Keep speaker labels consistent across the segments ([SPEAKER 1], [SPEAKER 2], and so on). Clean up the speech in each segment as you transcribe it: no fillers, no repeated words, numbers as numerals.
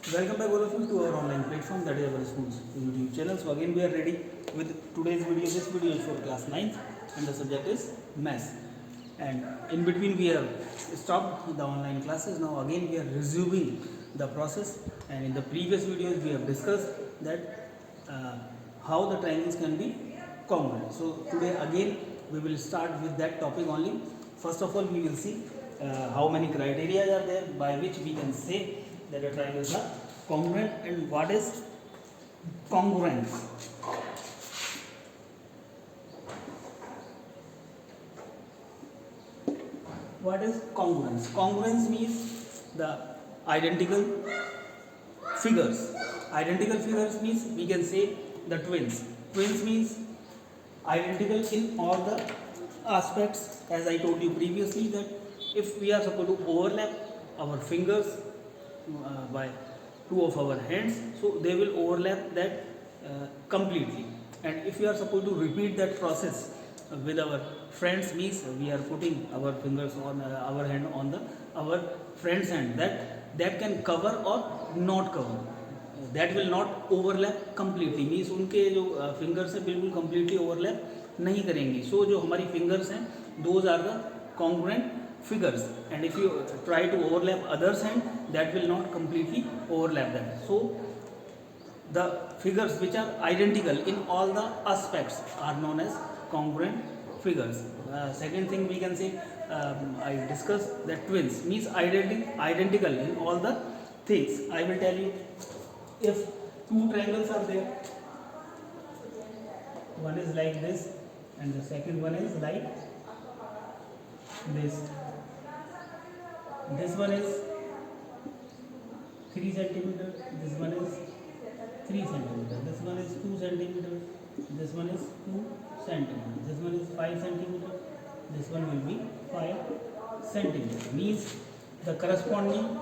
[SPEAKER 1] Welcome back all of you to our online platform, that is our school's YouTube channel. So again we are ready with today's video. This video is for class 9th and the subject is maths. And in between we have stopped the online classes. Now again we are resuming the process, and in the previous videos we have discussed that how the triangles can be congruent. So today again we will start with that topic only. First of all we will see how many criteria are there by which we can say that the triangles are congruent, and what is congruence. What is congruence? Congruence means the identical figures. Identical figures means we can say the twins. Twins means identical in all the aspects, as I told you previously that if we are supposed to overlap our fingers by two of our hands, so they will overlap that completely. And if we are supposed to repeat that process with our friends, means we are putting our fingers on our hand on the our friend's hand, that can cover or not cover, that will not overlap completely, means उनके जो fingers है बिल्कुल completely overlap नहीं करेंगी. So जो हमारी fingers हैं those are the congruent figures, and if you try to overlap others hand, that will not completely overlap them. So the figures which are identical in all the aspects are known as congruent figures. Second thing we can say, I discussed that twins means identical in all the things. I will tell you, if two triangles are there, one is like this and the second one is like this. This one is 3 centimeter, this one is 3 centimeter, this one is 2 centimeter, this one is 2 centimeter, this one is 5 centimeter, this one will be 5 centimeter. Means the corresponding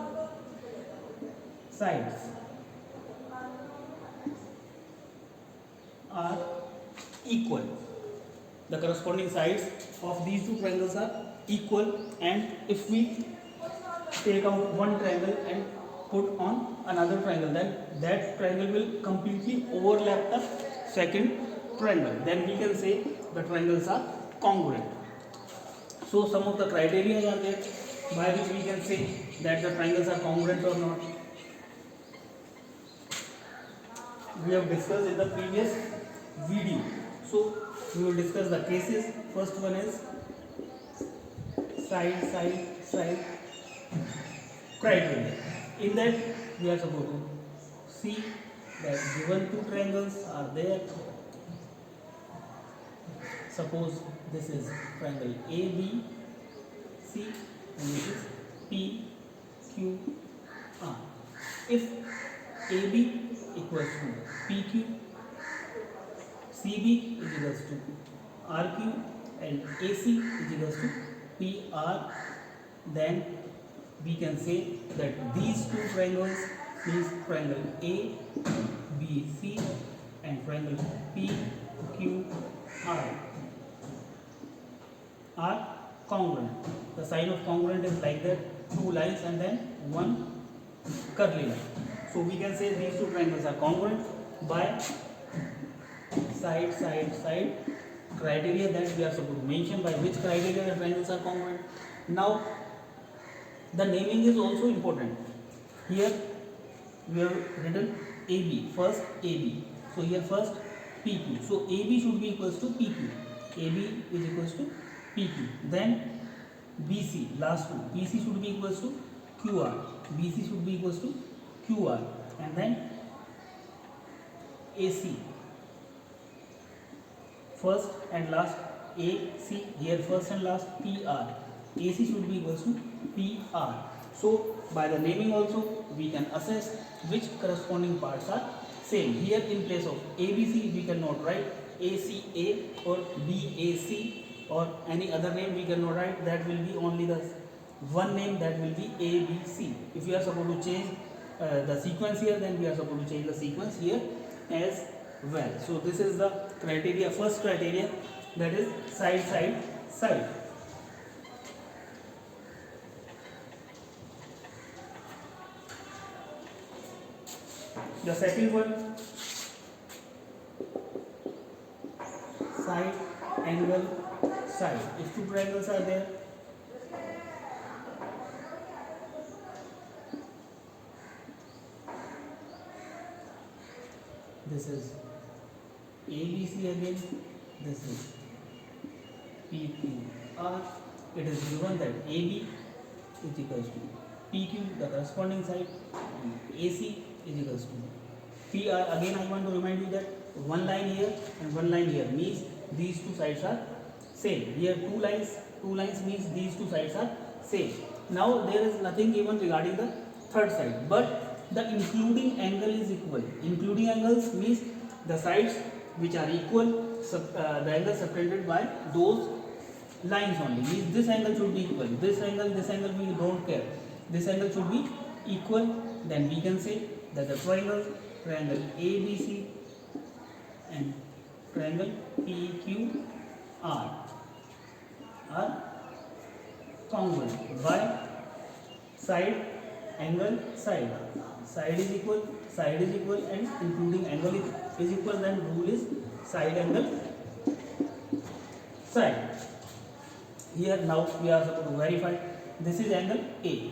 [SPEAKER 1] sides are equal. The corresponding sides of these two triangles are equal, and if we take out one triangle and put on another triangle, then that triangle will completely overlap the second triangle. Then we can say the triangles are congruent. So some of the criteria are there by which we can say that the triangles are congruent or not. We have discussed in the previous video. So we will discuss the cases. First one is side criteria. In that we are supposed to see that given two triangles are there. Suppose this is triangle ABC and this is PQR. If AB equals to PQ, CB is equals to RQ, and AC is equals to PR, then we can say that these two triangles means triangle ABC and triangle PQR are congruent. The sign of congruent is like that, two lines and then one curly line. So we can say these two triangles are congruent by side criteria that we are supposed to mention by which criteria the triangles are congruent. Now the naming is also important. Here we have written AB, first AB. So here first PQ. So AB should be equals to PQ. AB is equals to PQ. Then BC, last two. BC should be equals to QR. BC should be equals to QR. And then AC. First and last AC, here first and last PR. AC should be equals to PR. So by the naming also we can assess which corresponding parts are same. Here in place of ABC we cannot write ACA or BAC or any other name we cannot write. That will be only the one name, that will be ABC. If we are supposed to change the sequence here, then we are supposed to change the sequence here as well. So this is the criteria, first criteria, that is side. The second one, side angle side. If two triangles are there, this is ABC again, this is PQR. It is given that AB is equals to PQ, the corresponding side, and AC is equals to PR. Again, I want to remind you that one line here and one line here means these two sides are same. Here two lines means these two sides are same. Now there is nothing given regarding the third side, but the including angle is equal. Including angles means the sides which are equal, the angle subtended by those lines only. Means this angle should be equal. This angle we don't care. This angle should be equal. Then we can say that the triangle ABC and triangle PQR are congruent. Why? Side angle side. Side is equal, and including angle is equal. Then rule is side angle side. Here now we are supposed to verify this is angle A.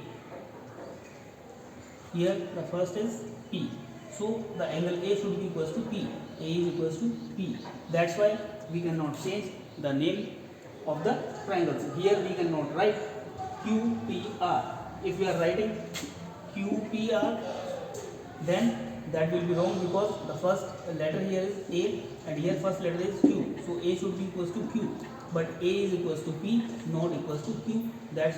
[SPEAKER 1] Here the first is P. So the angle A should be equals to P. A is equals to P. That's why we cannot change the name of the triangles. Here we cannot write QPR. If we are writing QPR, then that will be wrong because the first letter here is A and here first letter is Q. So A should be equals to Q. But A is equals to P, not equals to Q. That's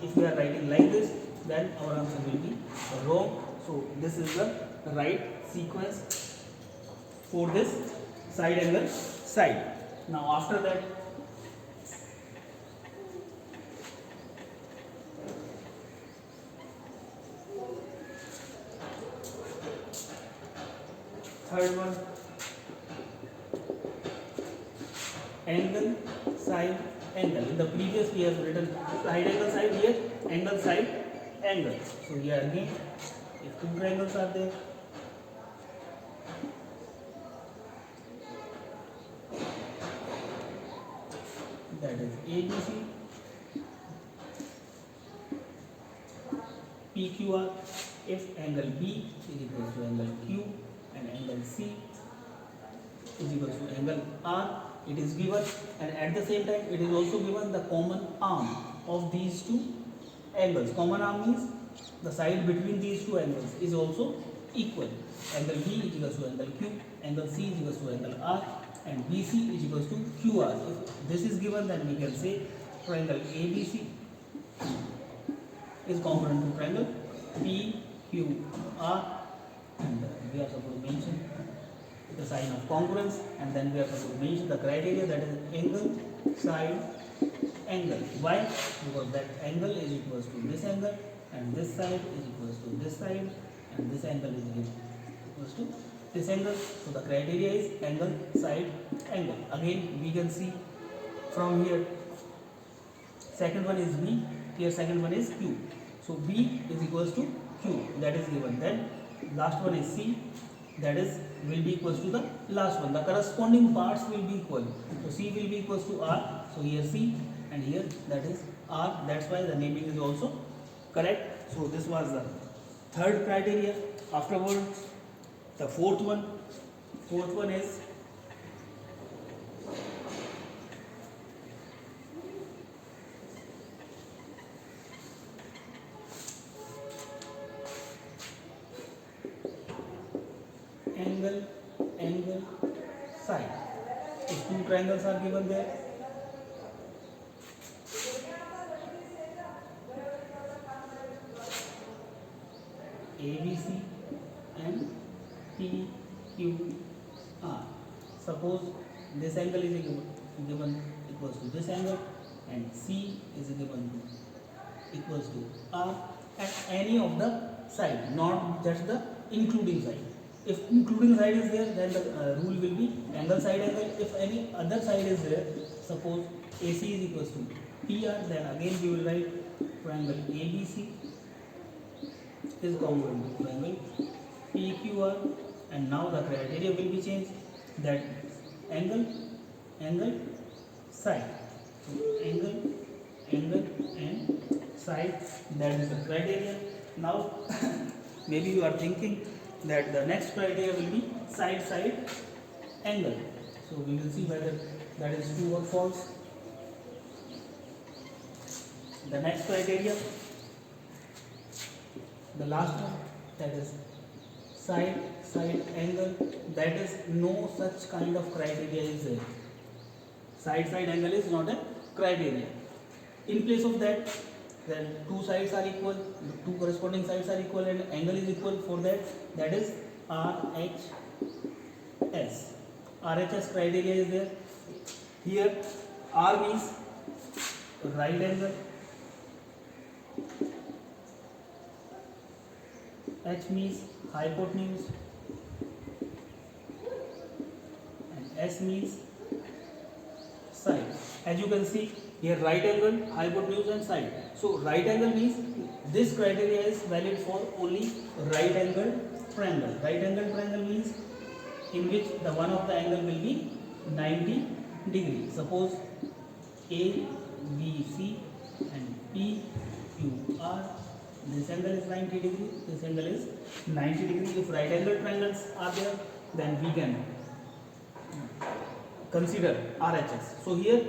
[SPEAKER 1] if we are writing like this, then our answer will be wrong. So this is the right sequence for this side angle side. Now after that, third one, angle side angle. In the previous we have written side angle side, here angle side angle. So here again, if two triangles are there, that is ABC, PQR. If angle B is equal to angle Q and angle C is equal to angle R, it is given, and at the same time it is also given the common arm of these two angles. Common arm means the side between these two angles is also equal. Angle B is equal to angle Q, angle C is equal to angle R, and BC is equal to QR. If this is given, then we can say triangle ABC is congruent to triangle PQR, and we are supposed to mention the sign of congruence, and then we are supposed to mention the criteria, that is angle side angle. Why? Because that angle is equals to this angle, and this side is equals to this side, and this angle is equals to this angle. So the criteria is angle side angle. Again we can see from here, second one is B, here second one is Q. So B is equals to Q, that is given. Then last one is C, that is will be equals to the last one. The corresponding parts will be equal. So C will be equals to R. So here C and here that is R. That's why the naming is also correct. So this was the third criteria. Afterwards, the fourth one is angle side. If two triangles are given there, ABC and PQR. Suppose this angle is given equals to this angle, and C is given equals to R at any of the side, not just the including side. If including side is there, then the rule will be angle side angle. If any other side is there, suppose AC is equals to PR, then again we will write triangle ABC is congruent to triangle PQR, and now the criteria will be changed, that angle, side. So angle, and side, that is the criteria. Now maybe you are thinking that the next criteria will be side angle. So we will see whether that is true or false. The next criteria, the last one, that is side angle, that is no such kind of criteria is there. Side angle is not a criteria. In place of that, then two sides are equal, two corresponding sides are equal, and angle is equal. For that is RHS. RHS criteria is there. Here R means right angle, H means hypotenuse, and S means side. As you can see here, right angle, hypotenuse, and side. So right angle means this criteria is valid for only right angle triangle. Right angle triangle means in which the one of the angle will be 90 degrees. Suppose A, B, C and P, Q, R. This angle is 90 degree, this angle is 90 degree. If right angle triangles are there, then we can consider RHS. So here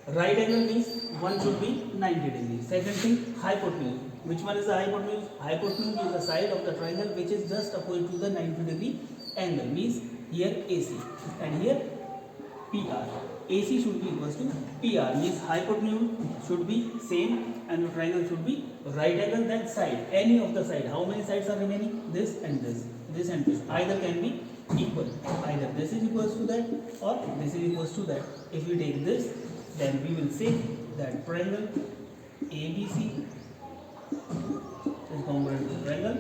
[SPEAKER 1] right angle means one should be 90 degrees. Second thing, hypotenuse. Which one is the hypotenuse? Hypotenuse is the side of the triangle which is just opposite to the 90 degree angle, means here AC, and here PR. AC should be equals to PR, means hypotenuse should be same and the triangle should be right angle, then side, any of the side. How many sides are remaining? This and this, this and this. Either can be equal. Either this is equals to that or this is equals to that. If we take this, then we will say that triangle ABC is congruent to triangle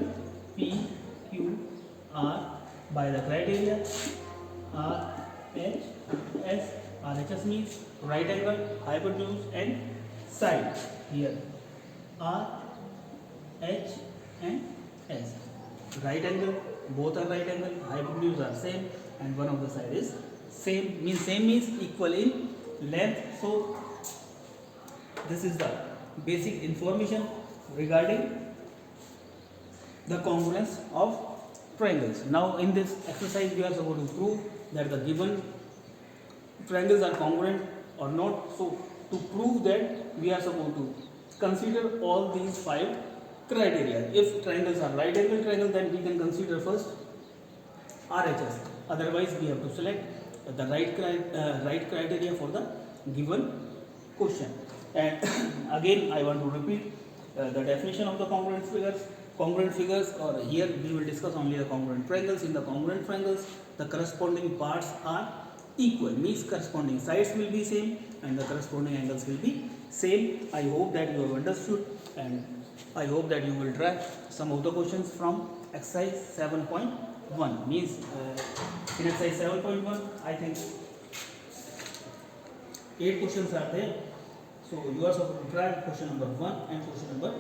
[SPEAKER 1] PQR by the criteria RHS. RHS means right angle, hypotenuse, and side. Here R, H, and S. Right angle, both are right angle, hypotenuse are same, and one of the side is same. Means equal in length. So this is the basic information regarding the congruence of triangles. Now in this exercise we are supposed to prove that the given triangles are congruent or not. So to prove that, we are supposed to consider all these 5 criteria. If triangles are right angle triangle, then we can consider first RHS. Otherwise we have to select the right criteria for the given question. And again I want to repeat the definition of the congruent figures. Congruent figures, or here we will discuss only the congruent triangles. In the congruent triangles, the corresponding parts are equal, means corresponding sides will be same and the corresponding angles will be same. I hope that you have understood, and I hope that you will try some of the questions from exercise 7.1. Means in exercise 7.1 I think 8 questions are there. So you are supposed to try question number 1 and question number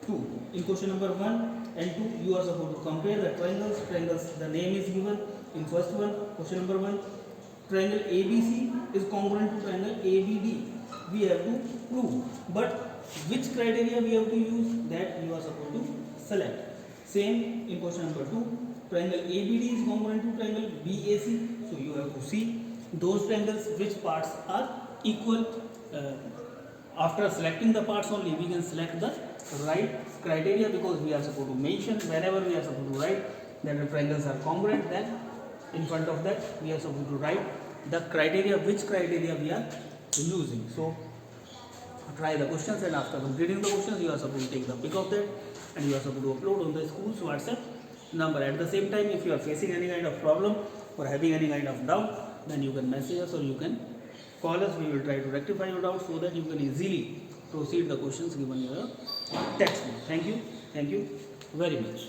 [SPEAKER 1] 2. In question number 1 and 2 you are supposed to compare the triangles. The name is given in first one, question number 1. Triangle ABC is congruent to triangle ABD. We have to prove, but which criteria we have to use, that you are supposed to select. Same in question number 2. Triangle ABD is congruent to triangle BAC. So you have to see those triangles which parts are equal. After selecting the parts only, we can select the right criteria, because we are supposed to mention whenever we are supposed to write that the triangles are congruent, then in front of that we are supposed to write the criteria, which criteria we are using. So try the questions, and after completing the questions you are supposed to take the pic of that and you are supposed to upload on the school's WhatsApp number. At the same time, if you are facing any kind of problem or having any kind of doubt, then you can message us or you can call us. We will try to rectify your doubt so that you can easily proceed the questions given in your textbook. Thank you very much.